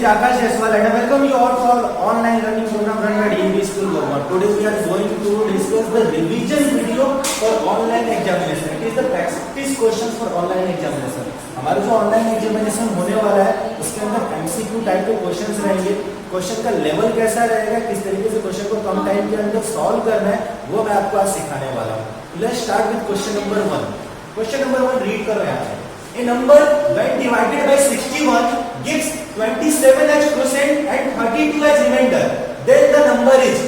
Akash Jaiswal and I welcome you all for online learning program run by DAV School Gurgaon. Today we are going to discuss the revision video for online examination. It is the practice questions for online examination. हमारा जो online examination होने वाला है उसके अंदर MCQ type के questions रहेंगे. Question का लेवल कैसा रहेगा, किस तरीके से क्वेश्चन को कम टाइम के अंदर सॉल्व करना है, वो मैं आपको आज सिखाने वाला हूँ. Let's start with question number 1. Question number 1 read करो यहाँ पे. A number when divided by 61 gives 27 as quotient and 32 as remainder. Then the number is.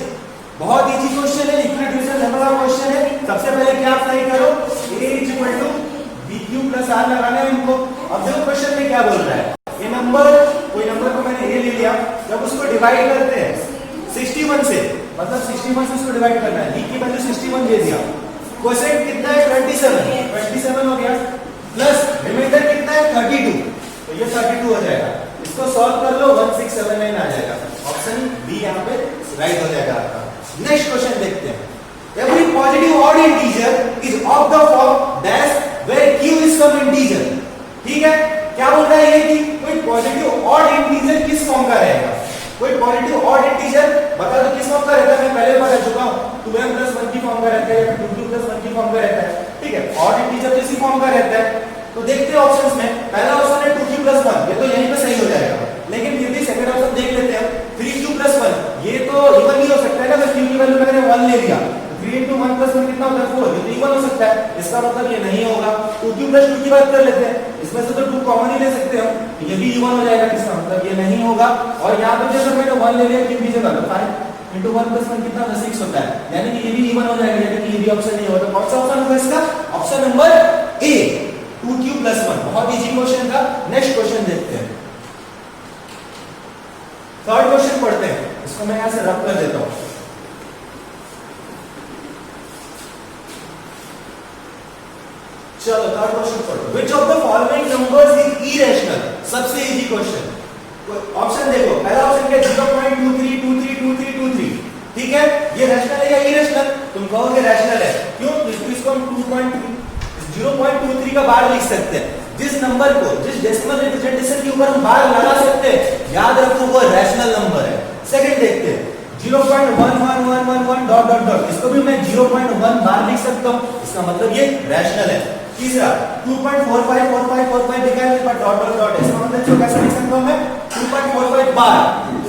बहुत इजी क्वेश्चन है, इक्वल डिवीजन लेवल का क्वेश्चन है. सबसे पहले क्या अप्लाई करो, a equal to bq plus r लगाना है इनको. अब देखो क्वेश्चन में क्या बोल रहा है. ये नंबर, कोई नंबर को मैंने a ले लिया, जब उसको डिवाइड करते हैं 61 से, मतलब 61 से उसको डिवाइड करना है. b की वैल्यू 61 दे दिया. क्वोशिएंट कितना है 27 हो गया, प्लस रिमाइंडर कितना है 32, तो ये 32 हो जाएगा. इसको सॉल्व कर लो 1679 आ जाएगा. ऑप्शन बी यहाँ पे राइट हो जाएगा आपका. नेक्स्ट क्वेश्चन देखते हैं. Every positive odd integer is of the form dash where q is some integer. ठीक है, क्या बोल रहा है ये कि कोई पॉजिटिव ऑड इंटीजर किस फॉर्म का रहेगा. कोई पॉजिटिव ऑड इंटीजर बता दो किस फॉर्म का रहता है. मैं पहले बता चुका हूं 2m + 1 की फॉर्म का रहता है या 2q + 1 की फॉर्म का रहता है. ठीक है, ऑड इंटीजर किसी फॉर्म का रहता है. तो देखते हैं ऑप्शंस में. पहला ऑप्शन है 2q + 1, ये तो यहीं पे सही हो जाएगा. लेकिन फिर भी सेकंड ऑप्शन देख लेते हैं. 3q + 1, ये तो इवन नहीं हो सकता है ना. अगर q की वैल्यू मैंने 1 ले लिया, 3 × 1 + 1 कितना होता है 4, ये तो इवन हो सकता है. इसका मतलब ये नहीं होगा. 2q + 2 की बात कर लेते हैं. इसमें से तो 2 कॉमन ही ले सकते हैं, ये भी इवन हो जाएगा. इसका मतलब ये नहीं होगा. और यहां पे जैसे मैंने 1 ले लिया q की जगह, तो 5 × 1 + 1 कितना होता है 6 होता है. यानी कि ये भी इवन हो जाएगा, यानी कि ये भी ऑप्शन नहीं होगा. तो कौन सा ऑप्शन होगा इसका? Option number A, 2q + 1. बहुत इजी क्वेश्चन था. नेक्स्ट क्वेश्चन देखते हैं. थर्ड क्वेश्चन पढ़ते हैं. इसको मैं यहां से रब कर देता हूं. चलो थर्ड क्वेश्चन पढ़ो. Which of the following numbers is irrational. सबसे इजी क्वेश्चन. ऑप्शन देखो. पहला ऑप्शन क्या, 0.23232323. ठीक है, ये रैशनल है या इरेशनल? तुम कहोगे रैशनल है. क्यों? क्योंकि इसको हम 0.23 का बार लिख सकते हैं. जिस नंबर को, जिस डेसिमल रिप्रेजेंटेशन के ऊपर हम बार लगा सकते हैं, याद रखो वो रैशनल नंबर है. सेकंड देखते हैं. 0.11111 इसको भी मैं 0.1 बार लिख सकता हूं. इसका मतलब ये रैशनल है. तीसरा 2.454545 लिखा है पर डॉट डॉट डॉट, इसका मतलब इसको कैसे लिख सकता हूं मैं 2.45 बार.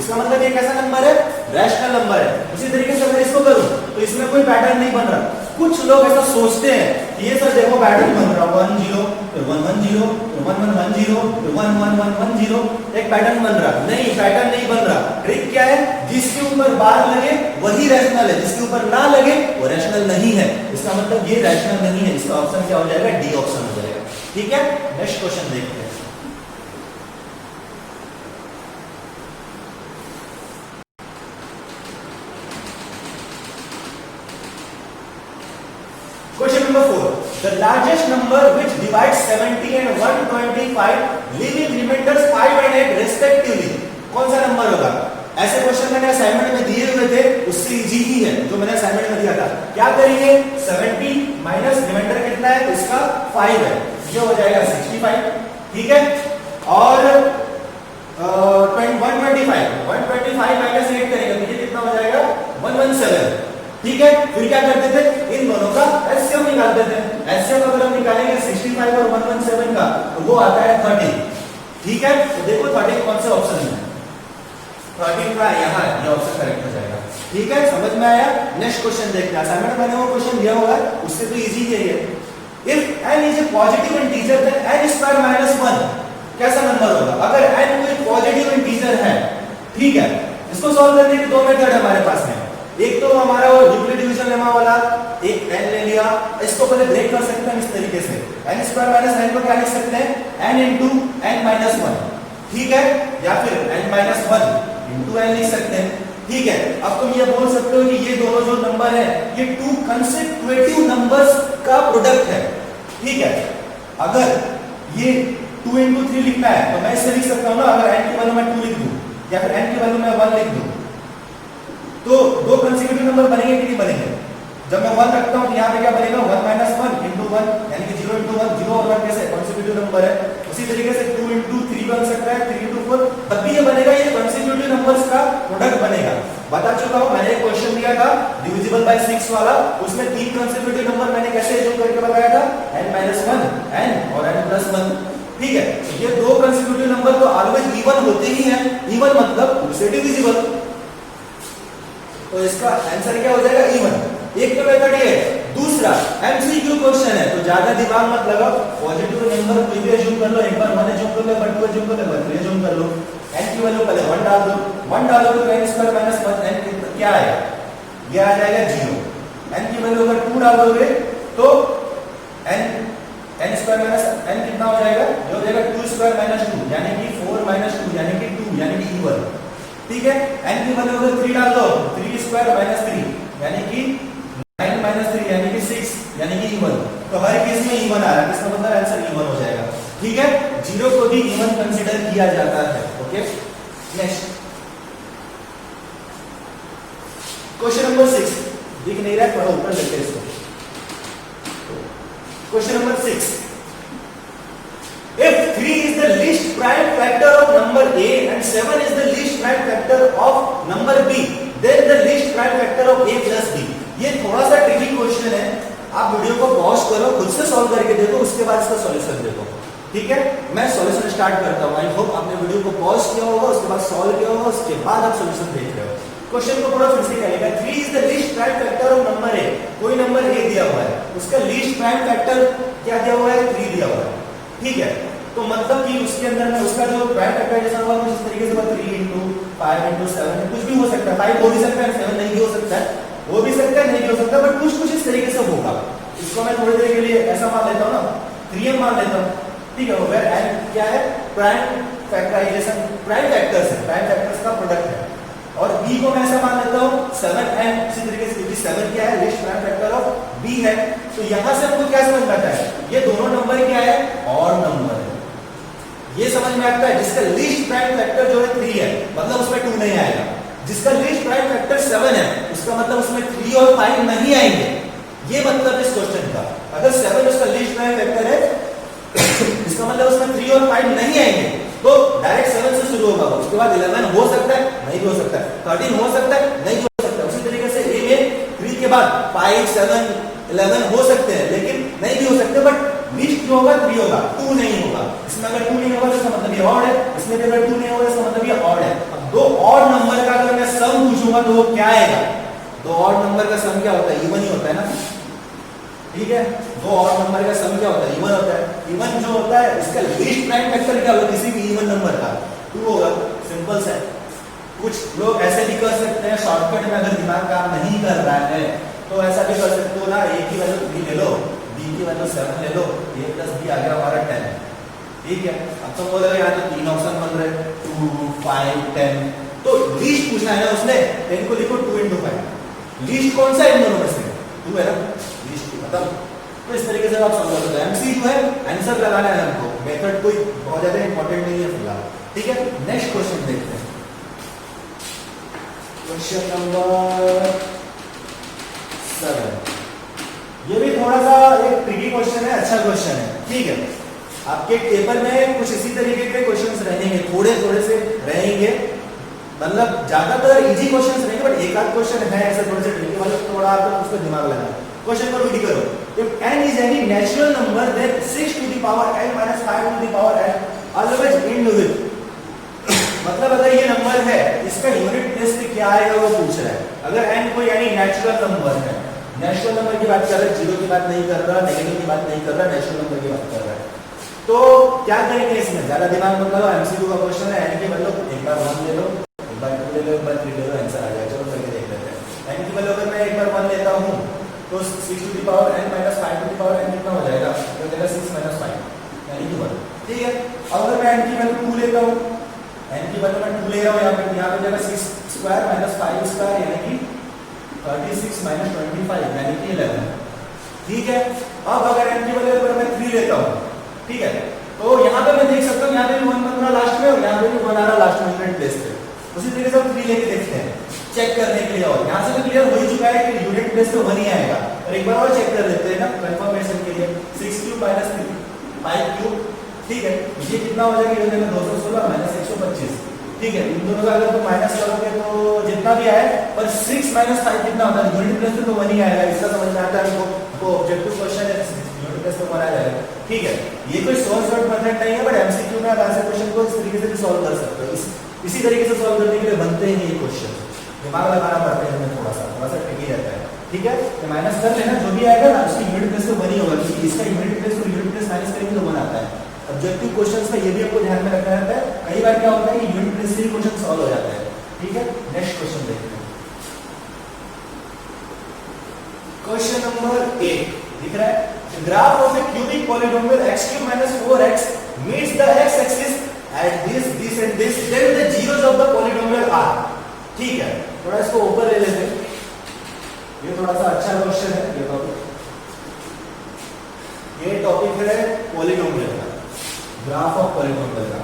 इसका मतलब ये कैसा नंबर है, रैशनल नंबर है. उसी तरीके से अगर इसको करूं तो इसमें कोई पैटर्न नहीं बन रहा. कुछ लोग ऐसा सोचते हैं कि ये सर देखो पैटर्न बन रहा 1 0 फिर 1 1 0 फिर 1 1 1 0 फिर 1 1 1 1 0, एक पैटर्न बन रहा. नहीं, पैटर्न नहीं बन रहा. ट्रिक क्या है, जिसके ऊपर बार लगे वही रैशनल है, जिसके ऊपर ना लगे वो रैशनल नहीं है. इसका मतलब ये रैशनल नहीं है. इसका ऑप्शन क्या हो जाएगा, डी ऑप्शन हो जाएगा. ठीक है, नेक्स्ट क्वेश्चन देखते हैं. Question number 4. The largest number which divides 70 and 125 leaving remainders 5 and 8 respectively. कौन सा नंबर होगा? ऐसे क्वेश्चन मैंने असाइनमेंट में दिए हुए थे, उससे इजी ही है जो मैंने असाइनमेंट में दिया था. क्या करेंगे, 70 माइनस रिमाइंडर कितना है, इसका 5 है, ये हो जाएगा 65. ठीक है, और 125 माइनस 8 करेंगे तो ये कितना हो जाएगा 117. ठीक है, फिर क्या करते थे, इन दोनों का एलसीएम निकालते थे. एलसीएम अगर हम निकालेंगे 65 और 117 का तो वो आता है 30. ठीक है, तो देखो 30 कौन से ऑप्शन में है. 30 का यहाँ है, ये ऑप्शन करेक्ट हो जाएगा. ठीक है, समझ में आया. नेक्स्ट क्वेश्चन देखते हैं. असाइनमेंट मैंने वो क्वेश्चन दिया होगा, उससे तो इजी है ये. If n is a positive integer then n² - 1 कैसा नंबर होगा. अगर n कोई पॉजिटिव इंटीजर है, ठीक है, इसको सॉल्व करने के दो मेथड हमारे पास में. एक तो हमारा वो यूक्लिड डिवीजन लेमा वाला, एक n ले लिया, इसको पहले ब्रेक कर सकते हैं इस तरीके से. n² - n को क्या लिख सकते हैं, n × n - 1. ठीक है, या फिर n - 1 × n लिख सकते हैं. ठीक है, अब तुम ये बोल सकते हो कि ये दोनों जो नंबर है ये 2 कंसेक्यूटिव नंबर्स का प्रोडक्ट है. ठीक है, अगर ये 2 × 3 लिखना है तो मैं इससे लिख सकता हूं ना. अगर n की वैल्यू मैं 2 लिख दूं या फिर n की वैल्यू मैं 1 लिख दूं तो दो कंसेक्यूटिव नंबर बनेंगे कि नहीं बनेंगे. जब मैं 1 रखता हूं तो यहां पे क्या बनेगा 1 - 1 × 1 यानी कि 0 × 1, 0 और 1 कैसे कंसेक्यूटिव नंबर है. उसी तरीके से 2 into 3 बन सकता है, 3 into 4, तब भी ये बनेगा, ये कंसेक्यूटिव नंबर्स का प्रोडक्ट बनेगा। बता चुका हूं, मैंने एक क्वेश्चन दिया था डिविजिबल बाय 6 वाला, उसमें 3 कंसेक्यूटिव नंबर मैंने कैसे एज्यूम करके बताया था, n-1 n और n+1। ठीक है, ये दो कंसेक्यूटिव नंबर तो ऑलवेज इवन होते ही हैं, इवन मतलब 2 से डिविजिबल, तो इसका आंसर क्या हो जाएगा, इवन। एक तो मेथड ये है। दूसरा एमसीक्यू क्वेश्चन है, तो ज्यादा दिमाग मत लगाओ, पॉजिटिव नंबर कोई भी एज्यूम कर लो, एक बार 1 एज्यूम कर लो, एक बार 2 एज्यूम कर लो, एक बार 3 एज्यूम कर लो। n की वैल्यू पहले 1 डाल दो, 1 डालोगे तो n² माइनस 1 क्या आएगा, ये आ जाएगा 0। n की वैल्यू अगर 2 डालोगे तो n² माइनस n कितना हो जाएगा, ये हो जाएगा 2² माइनस 2 यानी कि 4 माइनस 2 यानी कि 2 यानी कि इवन। ठीक है, n की वैल्यू अगर 3 डाल दो, 3² माइनस 3 यानी कि 9 माइनस 3 यानी कि 6 यानी कि इवन। तो हर केस में इवन आ रहा है, इसका मतलब आंसर इवन हो जाएगा। ठीक है, 0 को भी इवन कंसीडर किया जाता है। ओके, नेक्स्ट क्वेश्चन नंबर 6, दिख नहीं रहा है, थोड़ा ऊपर लेते हैं इसको। Question number 6, if 3 is the least prime factor of number A and 7 is the least prime factor of number B, then the least prime factor of A plus B। ये थोड़ा सा ट्रिकी क्वेश्चन है, आप video को pause करो, खुद से solve करके देखो, उसके बाद इसका सॉल्यूशन देखो। ठीक है, मैं सॉल्यूशन स्टार्ट करता हूं। आई होप आपने वीडियो को पॉज किया होगा, उसके बाद सॉल्व किया होगा, उसके बाद आप सॉल्यूशन देख रहे हो। क्वेश्चन को थोड़ा फिर से करेगा, 3 is the least prime factor of number A, कोई नंबर A दिया हुआ है, उसका लीस्ट प्राइम फैक्टर क्या दिया हुआ है, 3 दिया हुआ है। ठीक है, तो मतलब कि उसके अंदर में उसका जो प्राइम फैक्टराइजेशन होगा कुछ इस तरीके से 3 into 5 into 7 कुछ भी हो सकता है, 5 हो भी सकता है, 7 नहीं भी हो सकता है, हो भी सकता है, नहीं भी हो सकता, बट कुछ इस तरीके से होगा। इसको मैं थोड़ी देर के लिए ऐसा मान लेता हूं ना, 3m मान लेता हूं। ठीक है, वेयर n क्या है, प्राइम फैक्टराइजेशन, प्राइम फैक्टर्स है, प्राइम फैक्टर्स का प्रोडक्ट है। और b को मैं ऐसा मान लेता हूं 7n, इसी तरीके से क्योंकि 7 क्या है, least prime factor of b है। तो यहां से हमको क्या समझ में आता है, ये दोनों नंबर क्या है, ऑड नंबर है। ये समझ में आता है, जिसका लीस्ट प्राइम फैक्टर जो है 3 है, मतलब उसमें 2 नहीं आएगा। जिसका लीस्ट प्राइम फैक्टर 7 है, उसका मतलब उसमें 3 और 5 नहीं आएंगे। ये मतलब इस क्वेश्चन का, अगर 7 उसका लीस्ट प्राइम फैक्टर है, इसका मतलब उसमें 3 और 5 नहीं आएंगे, तो डायरेक्ट 7 से शुरू होगा, उसके बाद 11 हो सकता है, नहीं भी हो सकता है, 13 हो सकता है, नहीं भी हो सकता है। उसी तरीके से ए में 3 के बाद 5, 7, 11 हो सकते हैं, लेकिन नहीं भी हो सकते, बट लीस्ट जो होगा 3 होगा, 2 नहीं होगा। इसमें अगर 2 नहीं होगा तो इसका मतलब ये ऑड है, इसमें भी अगर 2 नहीं होगा इसका मतलब ये ऑड है। अब दो ऑड नंबर का अगर मैं सम पूछूंगा तो वो क्या आएगा, दो ऑड नंबर का सम क्या होता है, इवन ही होता है ना। ठीक है, दो ऑड नंबर का सम क्या होता है, इवन होता है। इवन जो होता है, इसका लीस्ट प्राइम फैक्टर क्या होगा, किसी भी इवन नंबर का 2 होगा, सिंपल सा। कुछ लोग ऐसे भी कर सकते हैं, शॉर्टकट में अगर दिमाग काम नहीं कर रहा है तो ऐसा भी कर सकते हो ना, a की वैल्यू 3 ले लो, b की वैल्यू 7 ले लो, a प्लस b आ गया हमारा 10। ठीक है, अब तो बोलेगा यहाँ तो 3 ऑप्शन बन रहे, 2, 5, 10, तो लीस्ट पूछना है ना उसने, 10 को लिखो 2 into 5। लीस्ट कौन सा इन दोनों में से, 2 है ना, लीस्ट खत्म। तो इस तरीके से आप समझ सकते हो, एमसीक्यू है, आंसर लगाना है हमको, मेथड कोई बहुत ज्यादा इंपॉर्टेंट नहीं है फिलहाल। ठीक है, नेक्स्ट क्वेश्चन देखते हैं। क्वेश्चन नंबर 7, ये भी थोड़ा सा एक ट्रिकी क्वेश्चन है, अच्छा क्वेश्चन है। ठीक है, आपके पेपर में कुछ इसी तरीके के क्वेश्चंस रहेंगे, थोड़े थोड़े से रहेंगे, मतलब ज्यादातर इजी क्वेश्चंस रहेंगे, बट एक आध क्वेश्चन है ऐसे थोड़े से ट्रिकी वाले, थोड़ा आपको उस पर दिमाग लगाना। क्वेश्चन को रीड करो, if n is any natural number then 6 to the power n minus 5 to the power n always end with, मतलब अगर ये नंबर है, इसका यूनिट प्लेस पे क्या आएगा वो पूछ रहा है। अगर n कोई यानी नेचुरल नंबर है, नेचुरल नंबर की बात कर रहा है, जीरो की बात नहीं कर रहा, नेगेटिव की बात नहीं कर रहा, नेचुरल नंबर की बात कर रहा है, तो क्या करेंगे इसमें, ज्यादा दिमाग मत लगाओ, एमसीक्यू का क्वेश्चन है। n की वैल्यू एक बार 1 ले लो, एक बार 2 ले लो, एक बार 3 ले लो, आंसर आ जाएगा। चलो करके देख लेते हैं। n की वैल्यू अगर मैं एक बार 1 लेता हूं तो 6 to the power n minus 5 to the power n कितना हो जाएगा, तो देगा 6 minus 5 यानी कि 1। ठीक है, अब अगर मैं n की वैल्यू 2 लेता हूं, n की वैल्यू मैं 2 ले रहा हूं, यहाँ पे जाएगा 6 स्क्वायर माइनस 5 स्क्वायर यानी कि 36 minus 25 यानी कि 11। ठीक है, अब अगर n की वैल्यू अगर मैं 3 लेता हूं, ठीक है, तो यहाँ पे मैं देख सकता हूँ, यहाँ पे भी 1 बन रहा लास्ट में और यहाँ पे भी 1 आ रहा लास्ट में यूनिट प्लेस पे। उसी तरीके से हम 3 लेके देखते हैं चेक करने के लिए, और यहाँ से तो क्लियर हो ही चुका है कि यूनिट प्लेस पे 1 ही आएगा, और एक बार और चेक कर लेते हैं ना कंफर्मेशन के लिए। 6 क्यूब माइनस 5 क्यूब ठीक है, ये कितना हो जाएगा, ये 216 माइनस 125, ठीक है, इन दोनों का अगर तुम माइनस करोगे तो जितना भी आए, पर 6 माइनस 5 कितना होता है, यूनिट प्लेस तो 1 ही आएगा, इसका समझ में आता है आपको, ऑब्जेक्टिव क्वेश्चन है, यूनिट प्लेस तो 1 आ जाएगा, ठीक है। ये कोई सोर्स वर्ड मेथड नहीं है, बट एमसीक्यू में आप ऐसे क्वेश्चन को इस तरीके से भी सॉल्व कर सकते हो, इसी तरीके से सॉल्व करने के लिए बनते हैं ये क्वेश्चन, दिमाग लगाना पड़ता है हमें, थोड़ा सा ट्रिकी रहता है, ठीक है। तो माइनस कर लेना, जो भी आएगा ना उसकी यूनिट प्लेस तो 1 ही होगा, क्योंकि इसका यूनिट प्लेस और यूनिट प्लेस माइनस करेंगे तो 1 आता है। ऑब्जेक्टिव क्वेश्चंस में ये भी आपको ध्यान में रखना रहता है, कई बार क्या होता है कि यूनिट प्लेस से ही क्वेश्चन सॉल्व हो जाता है, ठीक है। नेक्स्ट क्वेश्चन देखते हैं, क्वेश्चन नंबर 8 दिख रहा है, graph of A cubic polynomial x³ - 4x meets the x axis at this and this, then the zeros of the polynomial are, ठीक है। थोड़ा इसको ऊपर ले लेते हैं, ये थोड़ा सा अच्छा क्वेश्चन है, ये टॉपिक है पॉलीनोमियल का, ग्राफ ऑफ पॉलीनोमियल का,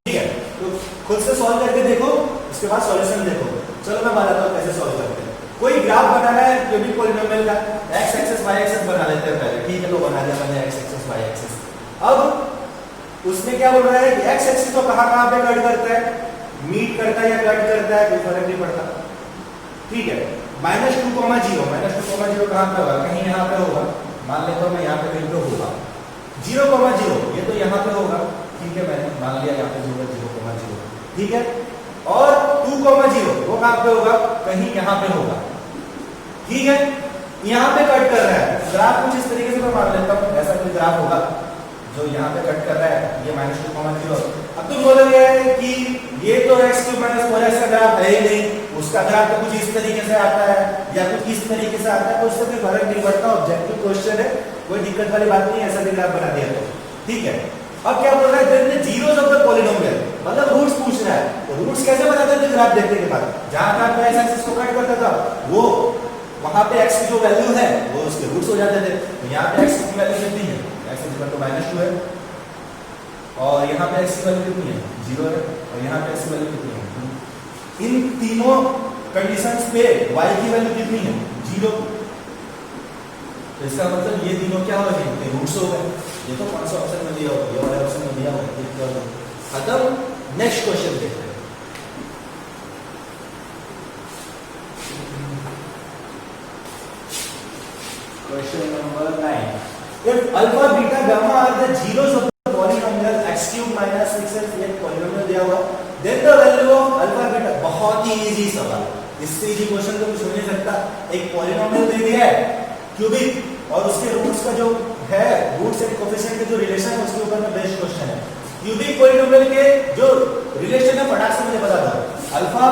ठीक है। तो खुद से सॉल्व करके देखो, उसके बाद सॉल्यूशन देखो। चलो मैं बताता हूँ कैसे सॉल्व करते हैं। कोई ग्राफ बनाना है क्यूबिक पॉलीनोमियल का, x एक्सिस y एक्सिस बना लेते हैं पहले, ठीक है, तो बना दिया मैंने x एक्सिस y एक्सिस। अब उसमें क्या बोल रहा है कि x एक्सिस को कहां पे कट करता है, मीट करता है या कट करता है, कोई फर्क नहीं पड़ता, ठीक है। -2, 0 कहां पे होगा, कहीं यहां पे होगा, मान लेता हूं मैं यहां पे कहीं पे होगा, 0, 0 ये तो यहां पे होगा, ठीक है, मैंने मान लिया यहां पे 0, ठीक है। और 2, 0 वो कहां पे होगा, कहीं यहां पे होगा, ठीक है। यहां पे कट कर रहा है, ग्राफ कुछ इस तरीके से मैं मान लेता हूं, ऐसा कोई ग्राफ होगा जो यहां पे कट कर रहा है, ये -2, 0। अब तुम बोलोगे कि ये तो x³ - 4x का ग्राफ है ही नहीं, उसका ग्राफ तो कुछ इस तरीके से आता है या कुछ इस तरीके से आता है, तो उससे कोई फर्क नहीं पड़ता, ऑब्जेक्टिव क्वेश्चन है, कोई दिक्कत वाली बात नहीं है, ऐसा भी ग्राफ बना दिया तो, ठीक है। अब क्या बोल रहा है, then the zeros of the polynomial, मतलब रूट्स पूछ रहा है, तो रूट्स कैसे बताते थे ग्राफ देखने के बाद, जहां कहां पे x एक्सिस को कट करता था वो वहां पे x की जो वैल्यू है वो उसके रूट्स हो जाते थे। तो यहां पे x की वैल्यू कितनी है, x = -2 है, और यहां पे x की वैल्यू कितनी है, 0 है, और यहां पे x की वैल्यू कितनी है, इन तीनों कंडीशंस पे y की वैल्यू कितनी है, 0। तो इसका मतलब ये तीनों क्या हो गए, रूट्स हो गए। ये तो कौन सा ऑप्शन में दिया होगा, ये वाला ऑप्शन में दिया होगा, खत्म। नेक्स्ट क्वेश्चन देखते हैं, question number 9। If alpha beta gamma are the zeros of the polynomial x³ - 6x, ये पॉलीनोमियल दिया हुआ, then the value of alpha beta, बहुत ही इजी सवाल, इससे इजी क्वेश्चन तो कुछ हो नहीं सकता। एक पॉलीनोमियल दे दिया है क्यूबिक, और उसके रूट्स का जो है, रूट्स एंड कोएफिशिएंट के जो रिलेशन है उसके ऊपर में बेस्ड क्वेश्चन है। क्यूबिक पॉलीनोमियल के जो रिलेशन है फटाक से मुझे बता दो, alpha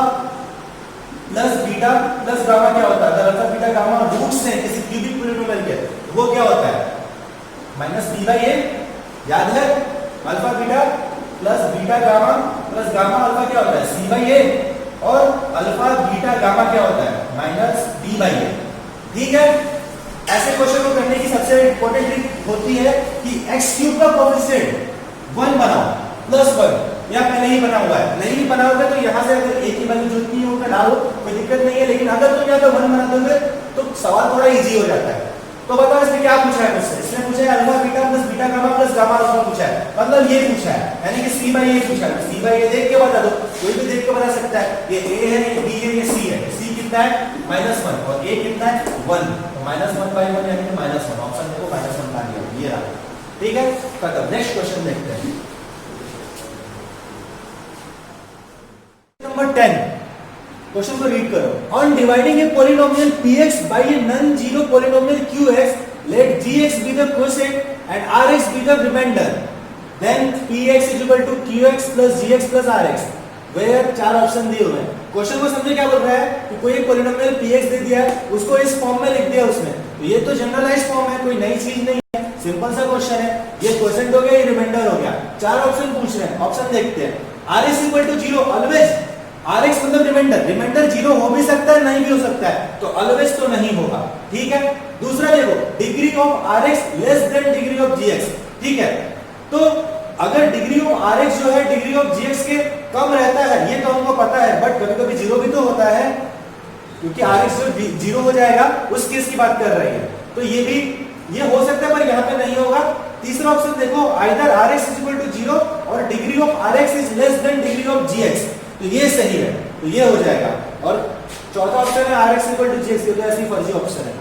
plus beta plus gamma क्या होता है, अगर अल्फा बीटा गामा रूट्स हैं किसी क्यूबिक पॉलीनोमियल के, वो क्या होता है, -b/a, याद है, alpha beta plus beta gamma plus gamma alpha क्या होता है, c/a, और अल्फा बीटा गामा क्या होता है, -b/a, ठीक है। ऐसे क्वेश्चन को करने की सबसे इंपॉर्टेंट ट्रिक होती है कि x³ का कोएफिशिएंट 1 बनाओ, +1, या पहले ही बना हुआ है, नहीं भी बना होगा तो यहाँ से अगर a की वैल्यू जो इतनी होगा डालो, कोई दिक्कत नहीं है, लेकिन अगर तुम यहाँ पे 1 बना दोगे तो सवाल थोड़ा इजी हो जाता है। तो बताओ इसने क्या पूछा है मुझसे, इसने पूछा है alpha beta plus beta gamma plus gamma alpha पूछा है, मतलब ये पूछा है, यानी कि c/a पूछा है। c/a देख के बता दो, कोई भी देख के बता सकता है, ये a है, ये b है, ये c है। c कितना है, -1, और a कितना है, 1, तो -1/1 यानी कि -1, ऑप्शन देखो -1 ला दिया, ये रहा, ठीक है, खत्म। नेक्स्ट क्वेश्चन देखते हैं, नंबर 10, क्वेश्चन को रीड करो। On dividing a polynomial px by a non zero polynomial qx, let gx be the quotient and rx be the remainder, then px = qx + gx + rx, where 4 option दिए हुए हैं। Question को समझे क्या बोल रहा है कि कोई एक पॉलिनोमियल px दे दिया है, उसको इस फॉर्म में लिख दिया उसमें, तो ये तो जनरलाइज्ड फॉर्म है, कोई नई चीज नहीं है, सिंपल सा क्वेश्चन है। ये क्वोशिएंट हो गया, ये रिमाइंडर हो गया, 4 ऑप्शन पूछ रहे हैं, ऑप्शन देखते हैं। rx = 0, ऑलवेज, rx मतलब रिमाइंडर, रिमाइंडर 0 हो भी सकता है, नहीं भी हो सकता है, तो ऑलवेज तो नहीं होगा, ठीक है। दूसरा देखो, degree of rx less than degree of gx, ठीक है। तो अगर डिग्री ऑफ rx जो है डिग्री ऑफ gx के कम रहता है, ये तो हमको पता है, बट कभी-कभी 0 भी तो होता है, क्योंकि rx जो 0 हो जाएगा उस केस की बात कर रही है, तो ये भी ये हो सकता है, पर यहाँ पे नहीं होगा। तीसरा ऑप्शन देखो, आइदर rx = 0 जीरो और degree of r x is less than degree of g x, तो ये सही है, तो ये हो जाएगा। और चौथा ऑप्शन है r x equal to g x, ये तो ऐसी फर्जी ऑप्शन है,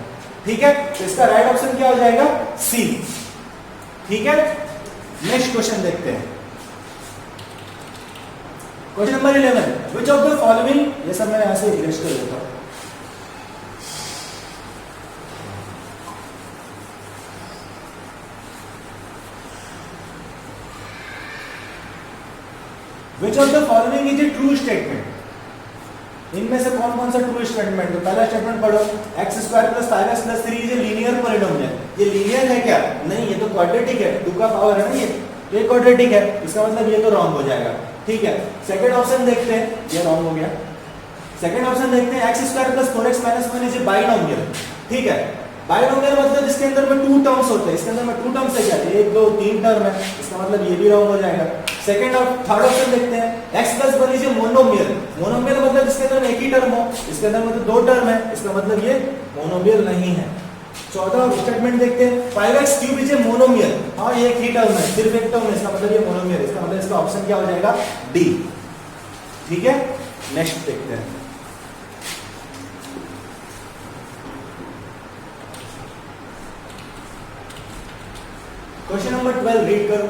ठीक है। तो इसका राइट ऑप्शन क्या हो जाएगा, सी, ठीक है। नेक्स्ट क्वेश्चन देखते हैं, question number 11, which of the following, ये सब मैं यहां से इरेज कर देता हूं। Which of the following is a true statement? इनमें से कौन कौन सा ट्रू स्टेटमेंट है? पहला स्टेटमेंट पढ़ो, x square plus 5x plus 3 is a linear polynomial. ये लीनियर है क्या? नहीं, ये तो क्वाड्रेटिक है, 2 का पावर है ना ये, तो ये क्वाड्रेटिक है, इसका मतलब ये तो रॉन्ग हो जाएगा, ठीक है। सेकंड ऑप्शन देखते हैं, ये रॉन्ग हो गया। सेकंड ऑप्शन देखते हैं, x square plus 4x minus 1 is a binomial, ठीक है। बाइनोमियल मतलब इसके अंदर में 2 टर्म्स होते हैं, इसके अंदर में 2 टर्म्स है क्या? 1 2 3 टर्म है, इसका मतलब ये भी रॉन्ग हो जाएगा। सेकंड और थर्ड ऑप्शन देखते हैं, x plus 1 is a monomial. Monomial मतलब इसके अंदर एक ही टर्म हो, इसके अंदर मतलब 2 टर्म है, इसका मतलब ये मोनोमियल नहीं है। चौथा स्टेटमेंट देखते हैं, 5x cube is a monomial. हाँ, ये एक ही टर्म है, सिर्फ एक टर्म है, इसका मतलब ये मोनोमियल है, इसका मतलब इसका ऑप्शन क्या हो जाएगा, डी, ठीक है। नेक्स्ट देखते हैं, क्वेश्चन नंबर 12 रीड करो।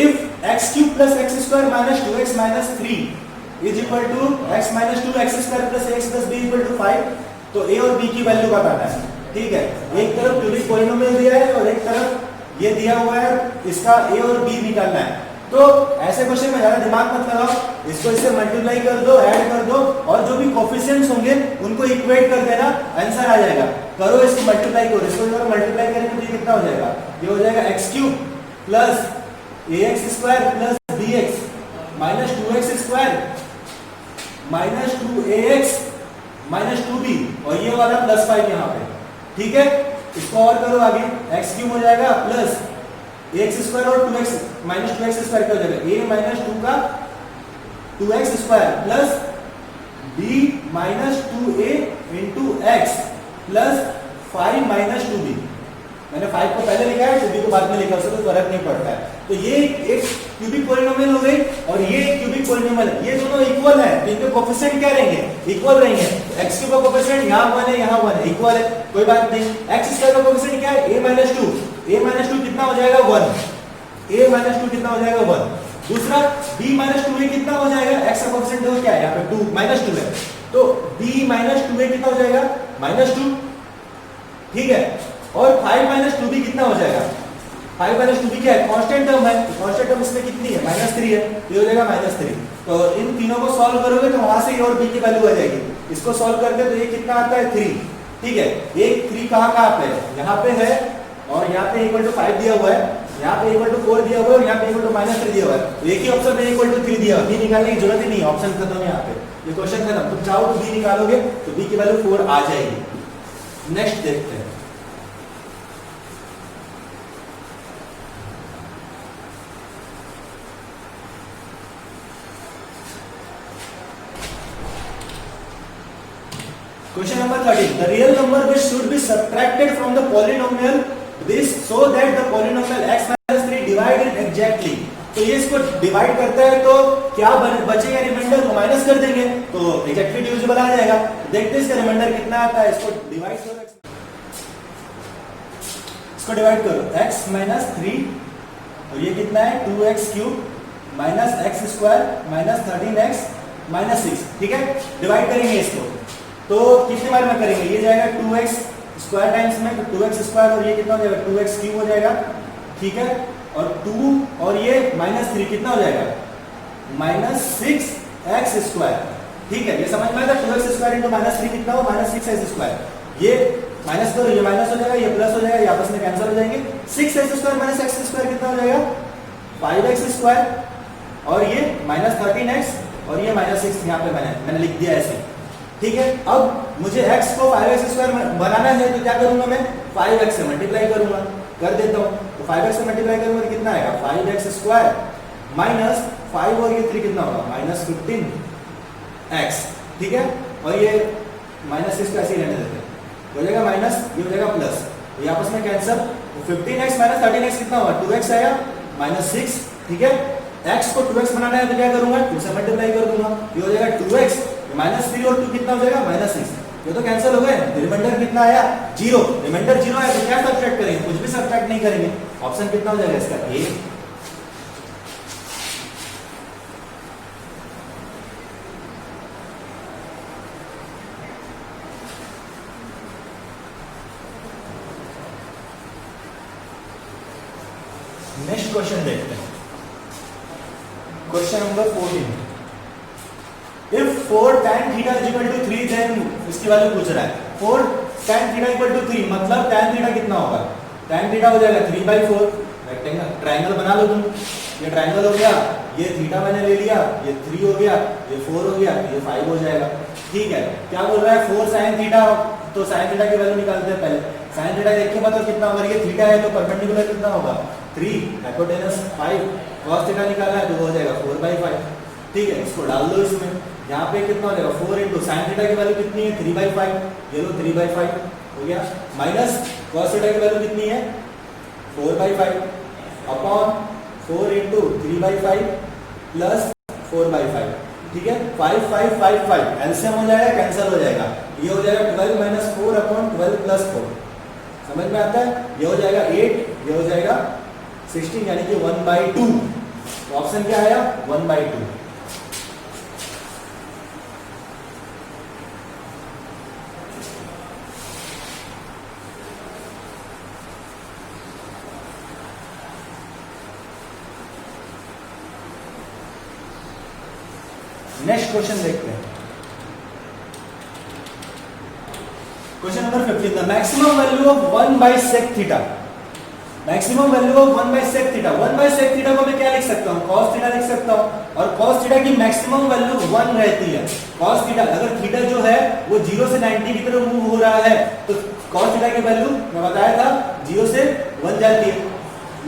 If x cube plus x square minus 2x minus 3 is equal to x minus 2x square plus x plus b equal to 5, तो a और b की वैल्यू बताना है, ठीक है। एक तरफ क्यूबिक पॉलिनोमियल दिया है और एक तरफ ये दिया हुआ है, इसका a और b निकालना है। तो ऐसे क्वेश्चन में ज्यादा दिमाग मत लगाओ, इसको इससे मल्टीप्लाई कर दो, ऐड कर दो, और जो भी कोफिशिएंट्स होंगे उनको इक्वेट कर देना, आंसर आ जाएगा। करो इसको मल्टीप्लाई करो, इसको अगर मल्टीप्लाई करेंगे तो ये कितना हो जाएगा, ये हो जाएगा x cube plus ax square plus bx minus 2x square minus 2ax minus 2b, और ये वाला प्लस 5 यहाँ पे, ठीक है। इसको और करो आगे, x क्यूब हो जाएगा प्लस ax स्क्वायर और 2x माइनस 2x स्क्वायर क्या हो जाएगा, a माइनस 2 का 2x square plus b minus 2a into x plus 5 minus 2b। मैंने 5 को पहले लिखा है, 2b को बाद में लिखा, उससे कोई फर्क नहीं पड़ता है। तो ये एक क्यूबिक पॉलिनोमियल हो गई और ये एक क्यूबिक पॉलिनोमियल है, ये दोनों इक्वल है, तो इनके कोएफिशिएंट क्या रहेंगे, इक्वल रहेंगे। x क्यूब का कोएफिशिएंट यहाँ 1 है, यहाँ 1 है, इक्वल है, कोई बात नहीं। x स्क्वायर का कोएफिशिएंट क्या है, a माइनस 2, a माइनस 2 कितना हो जाएगा 1, a माइनस 2 कितना हो जाएगा 1। दूसरा b माइनस 2a कितना हो जाएगा, x का कोएफिशिएंट देखो क्या है, यहाँ पे 2 माइनस 2 है, तो b माइनस 2a कितना हो जाएगा, माइनस 2, ठीक है। और 5 माइनस 2b कितना हो जाएगा, 5 माइनस 2b क्या है, कांस्टेंट टर्म है, कांस्टेंट टर्म इसमें कितनी है, माइनस 3 है, ये हो जाएगा माइनस 3। तो इन तीनों को सॉल्व करोगे तो वहां से a और b की वैल्यू आ जाएगी। इसको सॉल्व करते तो ये कितना आता है 3, ठीक है। ये 3 कहाँ पे है, यहाँ पे है, और यहाँ पे इक्वल टू 5 दिया हुआ है, यहाँ पे इक्वल टू 4 दिया हुआ है, और यहाँ पे इक्वल टू माइनस 3 दिया हुआ है। तो एक ही ऑप्शन में इक्वल टू 3 दिया हुआ है, b निकालने की जरूरत ही नहीं, ऑप्शन खत्म है यहाँ पे, ये क्वेश्चन खत्म। तुम चाहो तो b निकालोगे तो b की वैल्यू 4 आ जाएगी। नेक्स्ट देखते हैं, Question number 13. The real number which should be subtracted from the polynomial this so that the polynomial x minus 3 divide it exactly. तो ये इसको डिवाइड करता है तो क्या बचेगा, रिमाइंडर को माइनस कर देंगे तो एग्जैक्टली डिविजिबल आ जाएगा। देखते हैं इसका रिमाइंडर कितना आता है, इसको डिवाइड करो, इसको डिवाइड करो, x माइनस 3 और ये कितना है 2x cube minus x square minus 13x minus 6, ठीक है। डिवाइड करेंगे इसको तो कितने बार में करेंगे, ये जाएगा 2x स्क्वायर टाइम्स में, तो 2x स्क्वायर और ये कितना हो जाएगा 2x क्यूब हो जाएगा, ठीक है। और 2 और ये माइनस 3 कितना हो जाएगा माइनस 6x स्क्वायर, ठीक है। ये समझ में आएगा, 2x स्क्वायर इंटू माइनस 3 कितना हो माइनस 6x स्क्वायर। ये माइनस करो, ये माइनस हो जाएगा, ये प्लस हो जाएगा, ये आपस में कैंसिल हो जाएंगे। 6x square minus x square कितना हो जाएगा 5x स्क्वायर, और ये माइनस 13x और ये माइनस 6 यहाँ पे मैंने लिख दिया ऐसे, ठीक है। अब मुझे x को 5x स्क्वायर बनाना है तो क्या करूंगा मैं 5x से मल्टीप्लाई करूंगा, कर देता हूं। तो 5x से मल्टीप्लाई करूंगा तो कितना आएगा 5x स्क्वायर माइनस 5 और ये 3 कितना होगा माइनस 15x, ठीक है। और ये माइनस 6 कैसे रहने देते हैं, हो जाएगा माइनस, ये हो जाएगा प्लस, तो ये आपस में कैंसिल। तो 15x माइनस 13x कितना होगा 2x आएगा माइनस 6, ठीक है। x को 2x बनाना है तो क्या करूंगा, 2 से मल्टीप्लाई कर दूंगा, ये हो जाएगा 2x -3 और 2 कितना हो जाएगा -6, ये तो कैंसिल हो गए, रिमाइंडर कितना आया 0, रिमाइंडर 0 आया तो क्या सब्ट्रैक्ट करेंगे, कुछ भी सब्ट्रैक्ट नहीं करेंगे, ऑप्शन कितना हो जाएगा इसका ए। नेक्स्ट क्वेश्चन देखते हैं, question number 14। If 4 tan theta is equal to 3 then इसकी वैल्यू पूछ रहा है, 4 tan theta equal to 3 मतलब tan theta कितना होगा, tan theta हो जाएगा 3/4, रेक्टेंगल ट्रायंगल बना लो तुम, ये ट्रायंगल हो गया, ये थीटा मैंने ले लिया, ये 3 हो गया, ये 4 हो गया, ये 5 हो जाएगा, ठीक है। क्या बोल रहा है 4 sin थीटा, तो sin थीटा की वैल्यू निकालते हैं पहले, sin थीटा देख के बताओ कितना होगा, ये थीटा है तो परपेंडिकुलर कितना होगा 3, हाइपोटेनस 5, cos थीटा निकालना है तो हो जाएगा 4/5, ठीक है। इसको डाल दो इसमें, यहाँ पे कितना हो जाएगा 4 इंटू साइन थीटा की वैल्यू कितनी है 3/5, ये लो 3/5 हो गया, माइनस cos थीटा की वैल्यू कितनी है 4/5 अपॉन 4 इंटू 3/5 प्लस 4/5, ठीक है। 5 5 5 5 एलसीएम हो जाएगा, कैंसिल हो जाएगा, ये हो जाएगा 12 - 4 अपॉन 12 + 4, समझ में आता है, ये हो जाएगा 8, ये हो जाएगा 16 यानी कि 1/2, तो ऑप्शन क्या आया 1/2। नेक्स्ट क्वेश्चन देखते हैं, question number 15। The maximum value of 1/sec theta, maximum value of 1/sec theta, 1/sec theta को मैं क्या लिख सकता हूँ cos थीटा लिख सकता हूँ, और cos थीटा की मैक्सिमम वैल्यू 1 रहती है, cos थीटा अगर थीटा जो है वो 0 से 90 की तरफ मूव हो रहा है तो cos थीटा की वैल्यू मैं बताया था 0 से 1 जाती है,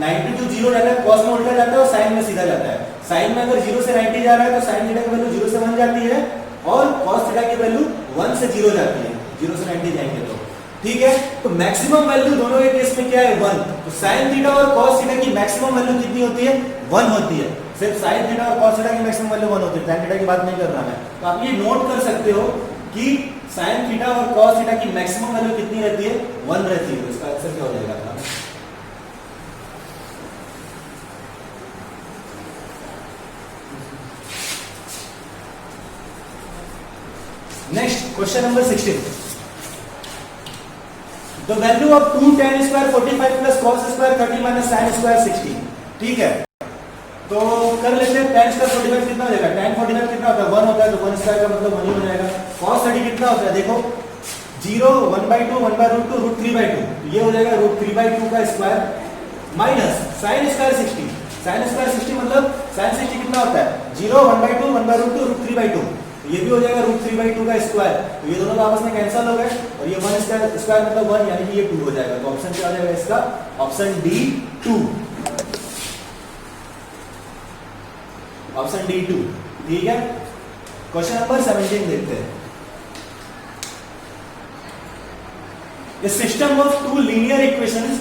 90 जो 0 रहता है cos में उल्टा जाता है और sin में सीधा जाता है, sin में अगर 0 से 90 जा रहा है तो sin थीटा की वैल्यू 0 से 1 जाती है और cos थीटा की वैल्यू 1 से 0 जाती है, 0 से 90 जाएंगे तो, ठीक है। तो मैक्सिमम वैल्यू दोनों के केस में क्या है 1, तो sin थीटा और cos थीटा की मैक्सिमम वैल्यू कितनी होती है 1 होती है, सिर्फ sin थीटा और cos थीटा की मैक्सिमम वैल्यू 1 होती है, tan थीटा की बात नहीं कर रहा मैं। तो आप ये नोट कर सकते हो कि sin थीटा और cos थीटा की मैक्सिमम वैल्यू कितनी रहती है 1 रहती है, तो इसका आंसर क्या हो जाएगा अपना। Next question number 16। The value of 2 tan square 45 plus cos square 30 minus sin square 60, ठीक है। तो कर लेते हैं, tan स्क्वायर 45 कितना हो जाएगा, tan 45 कितना होता है 1 होता है, तो 1 स्क्वायर का मतलब 1 ही हो जाएगा। cos 30 कितना होता है देखो 0 1/2 1/√2 √3/2, ये हो जाएगा √3/2 का square minus sin square 60, sin square 60 मतलब sin 60 कितना होता है 0 1/2 1/√2 √3/2, ये भी हो जाएगा √3/2 का स्क्वायर, तो ये दोनों आपस में कैंसिल हो गए और ये 1 स्क्वायर मतलब 1 यानी कि ये 2 हो जाएगा, तो ऑप्शन क्या हो जाएगा इसका, ऑप्शन डी 2, ऑप्शन डी 2, ठीक है। क्वेश्चन नंबर 17 देखते हैं। A system of two linear equations,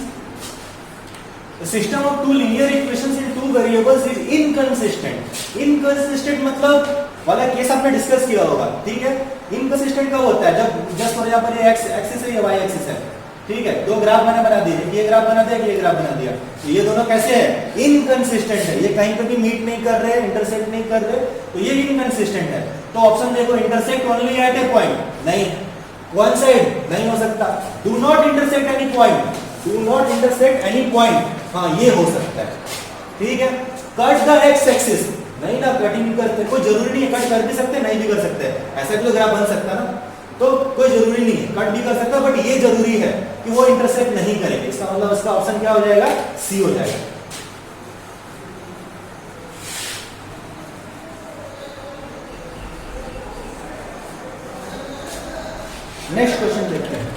a system of two linear equations in two variables is inconsistent, inconsistent मतलब वाला केस आपने डिस्कस किया होगा, ठीक है। इनकंसिस्टेंट कब होता है जब जस्ट फॉर एग्जांपल ये एक्स एक्सिस है, ये वाई एक्सिस है, ठीक है, दो ग्राफ मैंने बना दिए, ये ग्राफ बना दिया, ये ग्राफ बना दिया, तो ये दोनों कैसे है इनकंसिस्टेंट है, ये कहीं पे भी मीट नहीं कर रहे, इंटरसेक्ट नहीं कर रहे, तो ये इनकंसिस्टेंट है। तो ऑप्शन देखो इंटरसेक्ट ओनली एट ए पॉइंट, नहीं, वन साइड नहीं हो सकता, do not intersect any point, do not intersect any point, हाँ ये हो सकता है, ठीक है। कट द एक्स एक्सिस, नहीं ना कटिंग नहीं करते, कोई जरूरी नहीं है, कट कर भी सकते नहीं भी कर सकते, ऐसा भी तो ग्राफ बन सकता ना, तो कोई जरूरी नहीं है, कट भी कर सकता, बट ये जरूरी है कि वो इंटरसेक्ट नहीं करेंगे, इसका मतलब इसका ऑप्शन क्या हो जाएगा सी हो जाएगा। नेक्स्ट क्वेश्चन देखते हैं,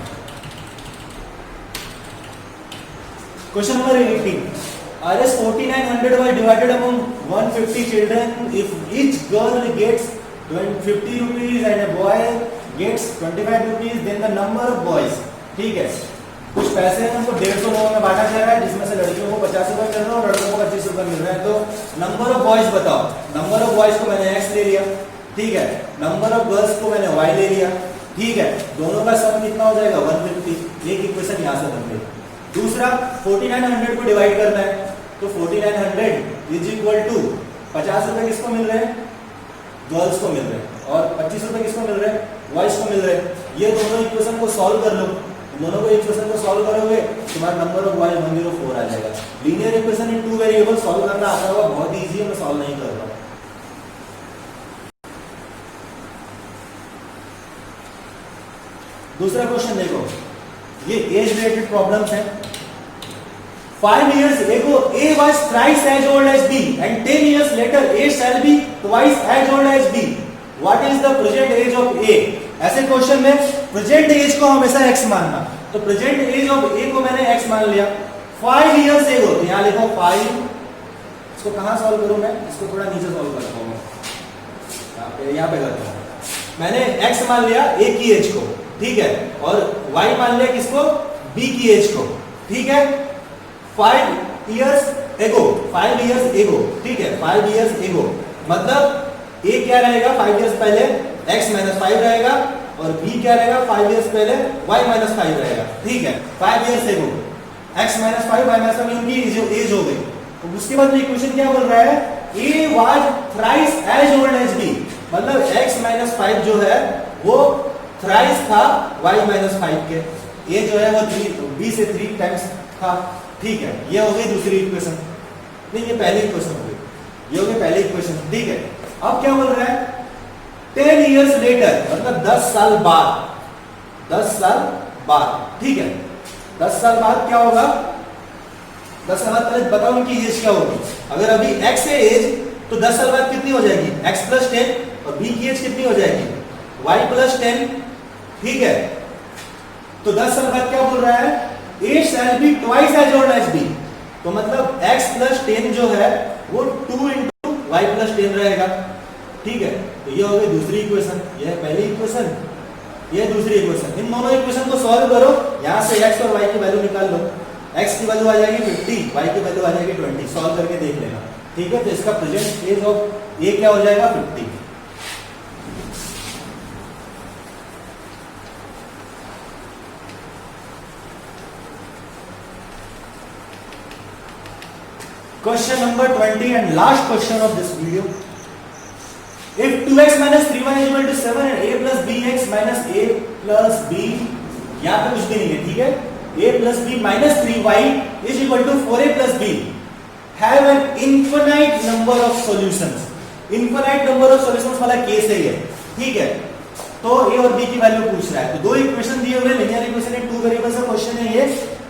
question number 18। Rs 4900 was divided among 150 children. If each girl gets 50 rupees and a boy gets 25 rupees, then the number of boys, ठीक है, कुछ पैसे हैं उनको 150 लोगों में बांटा जा रहा है, जिसमें से लड़कियों को 50 रुपए मिल रहा है और लड़कों को 25 रुपए मिल रहा है। तो नंबर ऑफ बॉयज बताओ, नंबर ऑफ बॉयज को मैंने x ले लिया, ठीक है, नंबर ऑफ गर्ल्स को मैंने y ले लिया, ठीक है, दोनों का सम कितना हो जाएगा 150। एक इक्वेशन यहां से बन गई। दूसरा 4900 को डिवाइड करना है, तो 4900 इज इक्वल टू 50 रुपए किसको मिल रहे हैं, गर्ल्स को मिल रहे हैं, और 25 रुपए किसको मिल रहे हैं, बॉयज को मिल रहे हैं। ये दोनों इक्वेशन को सॉल्व कर लो, दोनों को इक्वेशन को सॉल्व करोगे तुम्हारा नंबर ऑफ y 104 आ जाएगा। Linear equation in two variable solve करना आता होगा, बहुत इजी है, मैं सॉल्व नहीं कर रहा। दूसरा क्वेश्चन देखो, ये एज रिलेटेड प्रॉब्लम्स हैं। 5 years ago A was thrice as old as B and 10 years later A shall be twice as old as B. What is the present age of A? ऐसे question में present as को हमेशा x मानना, तो present as of A को मैंने x मान लिया। 5 years ago, तो यहां लिखो 5, इसको कहां सॉल्व करूं मैं, इसको थोड़ा नीचे सॉल्व करता हूं, यहां पे करता हूं। मैंने x मान लिया A की एज को, ठीक है, और y मान लिया किसको, B की एज को, ठीक है। 5 years ago, 5 years ago, ठीक है, 5 years ago मतलब A क्या रहेगा 5 years पहले x - 5 रहेगा, और B क्या रहेगा 5 years पहले y - 5 रहेगा, ठीक है। 5 years ago x - 5 y - 5 उनकी एज हो गई। तो उसके बाद इक्वेशन क्या बोल रहा है, A was thrice as old as B, मतलब x - 5 जो है वो थ्राइस था y - 5 के, A जो है वो B से 3 टाइम्स था, ठीक है। ये हो गई दूसरी इक्वेशन, नहीं ये पहली इक्वेशन हो गई, ये हो गई पहली इक्वेशन, ठीक है। अब क्या बोल रहा है, 10 years later मतलब 10 साल बाद, 10 साल बाद, ठीक है, 10 साल बाद क्या होगा, 10 साल बाद पहले बताओ उनकी एज क्या होगी। अगर अभी x है एज, तो 10 साल बाद कितनी हो जाएगी, x + 10, और b की एज कितनी हो जाएगी, y + 10, ठीक है। तो 10 साल बाद क्या बोल रहा है, A shall be twice as old as B, तो मतलब x + 10 जो है वो 2 × y + 10 रहेगा, ठीक है। तो ये हो गई दूसरी इक्वेशन, ये है पहली इक्वेशन, ये दूसरी इक्वेशन। इन दोनों इक्वेशन को सॉल्व करो, यहां से x और y की वैल्यू निकाल लो, x की वैल्यू आ जाएगी 50, y की वैल्यू आ जाएगी 20, सॉल्व करके देख लेना, ठीक है। तो इसका प्रेजेंट एज ऑफ A क्या हो जाएगा 50। Question number 20 and last question of this video. If 2x - 3y is equal to 7 and a plus bx minus a plus b, यहाँ पे कुछ भी नहीं है, ठीक है। a plus b minus 3y is equal to 4a plus b have an infinite number of solutions. Infinite number of solutions वाला case है ये, ठीक है। तो a और b की वैल्यू पूछ रहा है, तो दो इक्वेशन दिए हुए, लीनियर इक्वेशन है, 2 वेरिएबल्स का क्वेश्चन है ये,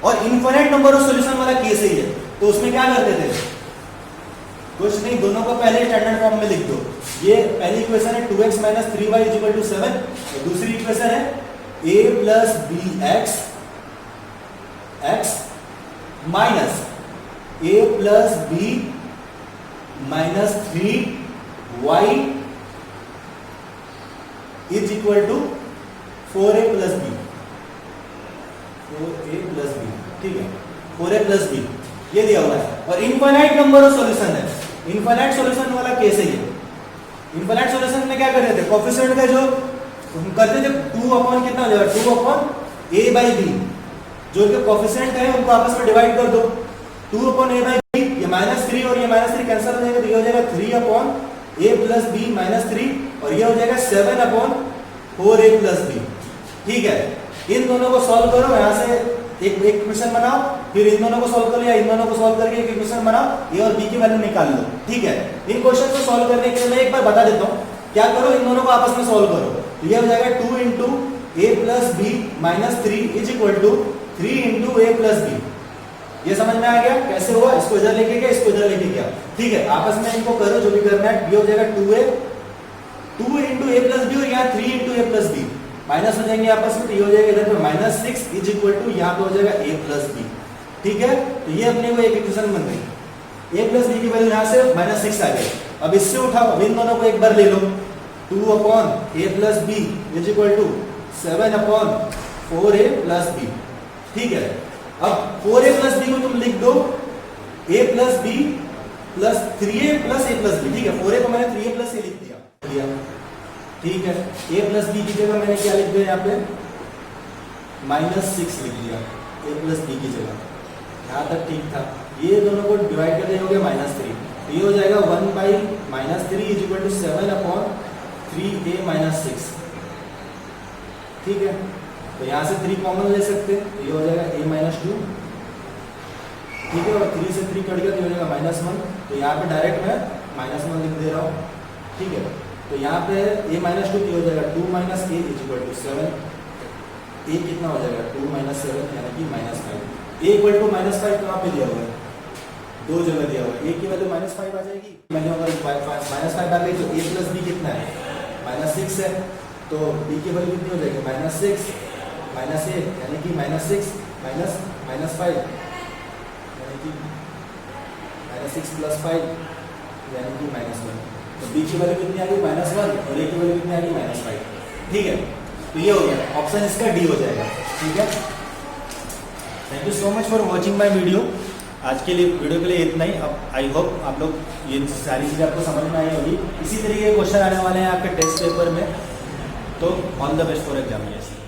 और इनफिनिट नंबर ऑफ सॉल्यूशन वाला केस है ये। तो उसमें क्या करते थे, कुछ नहीं, दोनों को पहले स्टैंडर्ड फॉर्म में लिख दो। ये पहली इक्वेशन है 2x - 3y = 7, और दूसरी इक्वेशन है a + bx x minus a + b minus 3y is equal to 4a + b, 4a + b, ठीक है, 4a + b ये दिया हुआ है, और इनफाइनाइट नंबर ऑफ सॉल्यूशन है, इनफाइनाइट सॉल्यूशन वाला केस है ये। इनफाइनाइट सॉल्यूशन में क्या करते थे, कोएफिशिएंट का जो हम करते थे 2 कितना हो जाएगा, 2/a/b, जो के कोएफिशिएंट है उनको आपस में डिवाइड कर दो, 2/a/b, ये -3 और ये -3 कैंसिल हो जाएगा, तो ये हो जाएगा 3/a + b - 3, और ये हो जाएगा 7/4a + b, ठीक है। इन दोनों को सॉल्व करो, यहां से एक इक्वेशन बनाओ, फिर इन दोनों को सॉल्व कर लिया, इन दोनों को सॉल्व करके एक इक्वेशन बनाओ, a और b की वैल्यू निकाल लो, ठीक है। इन क्वेश्चन को सॉल्व करने के लिए मैं एक बार बता देता हूं, क्या करो, इन दोनों को आपस में सॉल्व करो, तो ये हो जाएगा 2 × a + b - 3 is equal to 3 × a + b। ये समझ में आ गया कैसे हुआ, इसको इधर लेके गया, इसको इधर लेके गया, ठीक है। आपस में इनको करो जो भी करना है, ये हो जाएगा 2 × a + b, और यहाँ 3 × a + b, माइनस हो जाएंगे आपस में, तो ये हो जाएगा इधर पे -6 इज इक्वल टू, यहाँ पे हो जाएगा a + b, ठीक है। तो ये अपने को एक इक्वेशन बन गई, a + b की वैल्यू यहाँ से -6 आ गई। अब इससे उठाओ, अब इन दोनों को एक बार ले लो, 2/a + b is equal to 7/4a + b, ठीक है। अब 4a प्लस बी को तुम लिख दो a plus b plus 3a plus a plus b, ठीक है। 4a को मैंने 3a प्लस a लिख दिया, ठीक है। a प्लस बी की जगह मैंने क्या लिख दिया यहाँ पे -6 लिख दिया a प्लस बी की जगह, यहाँ तक ठीक था। ये दोनों को डिवाइड कर दिया हो गया -3, तो ये हो जाएगा 1/-3 इज इक्वल टू 7/3a-6, ठीक है। तो यहाँ से 3 कॉमन ले सकते हैं, तो ये हो जाएगा a-2, ठीक है। और 3 से 3 कट गया तो ये हो जाएगा -1, तो यहाँ पे डायरेक्ट मैं -1 लिख दे रहा हूँ, ठीक है। तो यहाँ पे a-2 हो जाएगा 2 - a is equal to 7, a कितना हो जाएगा 2 - 7 यानी कि -5। a इक्वल टू -5 कहाँ पे दिया हुआ है, 2 जगह दिया हुआ है। a की वैल्यू -5 आ जाएगी, मैंने अगर -5 आ गई तो a प्लस b कितना है -6 है, तो b की वैल्यू कितनी हो जाएगी -6 - a यानी कि -6 - -5 यानी कि -6 + 5 यानी कि -1। तो b की वैल्यू कितनी आ गई -1 और a की वैल्यू कितनी आ गई -5, ठीक है। तो ये हो गया ऑप्शन, इसका डी हो जाएगा, ठीक है। Thank you so much for watching my video. आज के लिए वीडियो के लिए इतना ही। अब आई होप आप लोग ये सारी चीज़ें आपको समझ में आई होगी। इसी तरीके के क्वेश्चन आने वाले हैं आपके टेस्ट पेपर में, तो all the best for examination.